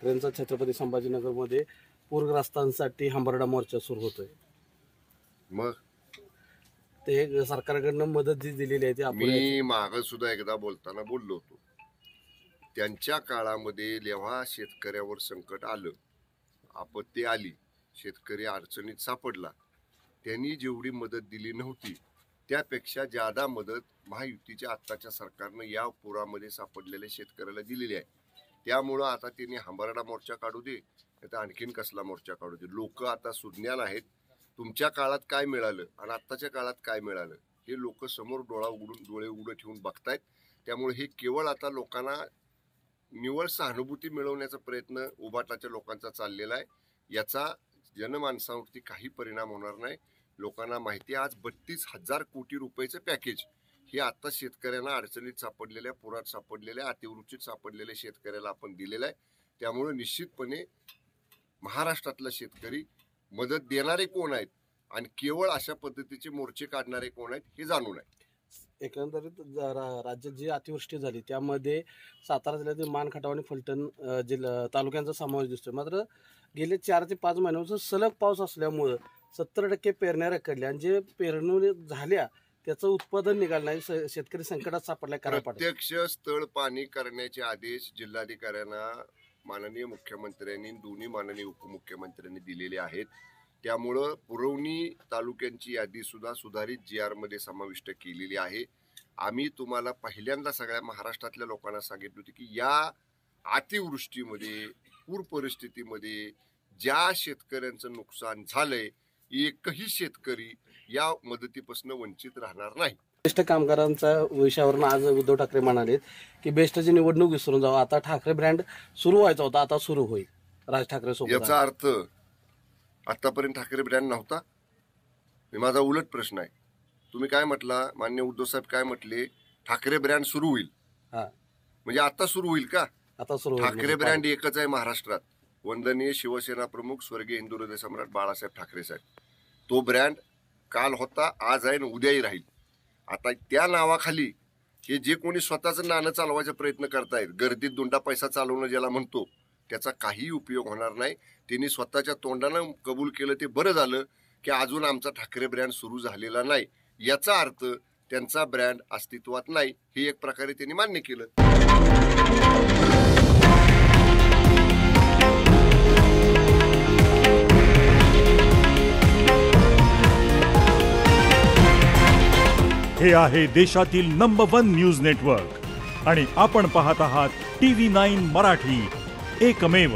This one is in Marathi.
ट्रेनचा छत्रपती संभाजीनगरमध्ये पूरग्रस्तांसाठी हंबरडा मोर्चा सुरू होतोय। मग ते सरकारकडनं मदत जी दिलेली आहे ती मी माग सुद्धा एकदा बोलताना बोललो होतो, त्यांच्या काळामध्ये जेव्हा शेतकऱ्यावर संकट आलं, आपत्ती आली, शेतकरी अडचणीत सापडला, त्यांनी जेवढी मदत दिली नव्हती त्यापेक्षा ज्यादा मदत महायुतीच्या आत्ताच्या सरकारनं या पुरामध्ये सापडलेल्या शेतकऱ्याला दिलेली आहे। त्यामुळं आता त्यांनी हंबरडा मोर्चा काढू दे, तर आणखीन कसला मोर्चा काढू दे, लोक आता सुज्ञान आहेत। तुमच्या काळात काय मिळालं आणि आत्ताच्या काळात काय मिळालं हे लोक समोर डोळे उघडे ठेवून बघतायत। त्यामुळे हे केवळ आता लोकांना निव्वळ सहानुभूती मिळवण्याचा प्रयत्न उभाटाच्या लोकांचा चाललेला आहे। याचा जनमानसावरती काही परिणाम होणार नाही। लोकांना माहिती आहे, आज 32,000 कोटी रुपयाचं पॅकेज हे आता शेतकऱ्यांना अडचणीत सापडलेल्या, पुरात सापडलेल्या, अतिवृष्टीत सापडलेल्या शेतकऱ्याला आपण दिलेलं आहे। त्यामुळे निश्चितपणे महाराष्ट्रातला शेतकरी मदत देणारे कोण आहेत आणि केवळ अशा पद्धतीचे मोर्चे काढणारे कोण आहेत हे जाणून आहे। एकंदरीत राज्यात जी अतिवृष्टी झाली त्यामध्ये सातारा जिल्ह्यातील मान, खटाव आणि फलटण जिल्हा तालुक्यांचा समावेश दिसतोय। मात्र गेले 4 ते 5 महिन्यांपासून सलग पाऊस असल्यामुळे 70% पेरण्या रखडल्या आणि जे पेरणी झाल्या त्याचं उत्पादन निघालं नाही। शेतकरी संकटात सापडलाय। प्रत्यक्ष स्थळ पाणी करण्याचे आदेश जिल्हाधिकाऱ्यांना माननीय मुख्यमंत्र्यांनी, दोन्ही माननीय उपमुख्यमंत्र्यांनी दिलेले आहेत। त्यामुळं पुरवणी तालुक्यांची यादी सुद्धा सुधारित GR मध्ये समाविष्ट केलेली आहे। आम्ही तुम्हाला पहिल्यांदा सगळ्या महाराष्ट्रातल्या लोकांना सांगितलं होतं की या अतिवृष्टीमध्ये, पूर परिस्थितीमध्ये ज्या शेतकऱ्यांचं नुकसान झालंय, एकही शेतकरी या मदतीपासून वंचित राहणार नाही। बेस्ट कामगारांच्या विषयावरून आज उद्धव ठाकरे म्हणाले की बेस्टची निवडणूक विसरून जाऊ, आता ठाकरे ब्रँड सुरू व्हायचा होता, आता सुरू होईल राज ठाकरे सोबत। याचा अर्थ आतापर्यंत ठाकरे ब्रँड नव्हता? माझा उलट प्रश्न आहे, तुम्ही काय म्हटला, मान्य उद्धव साहेब काय म्हटले, ठाकरे ब्रँड सुरू होईल, म्हणजे आता सुरू होईल का? आता सुरू। ठाकरे ब्रँड एकच आहे महाराष्ट्रात, वंदनीय शिवसेना प्रमुख स्वर्गीय हिंदू हृदय सम्राट बाळासाहेब ठाकरे साहेब। तो ब्रँड काल होता, आज आहे आणि उद्याही राहील। आता त्या नावाखाली हे जे कोणी स्वतःचं नाणं चालवायचा प्रयत्न करतायत, गर्दीत दुंडा पैसा चालवणं ज्याला म्हणतो, त्याचा काही उपयोग होणार नाही। त्यांनी स्वतःच्या तोंडानं कबूल केलं ते बरं झालं की अजून आमचा ठाकरे ब्रँड सुरू झालेला नाही। याचा अर्थ त्यांचा ब्रँड अस्तित्वात नाही, हे एक प्रकारे त्यांनी मान्य केलं। हे आहे देशातील नंबर 1 न्यूज नेटवर्क आणि आपण पाहत आहात TV9 मराठी, एकमेव।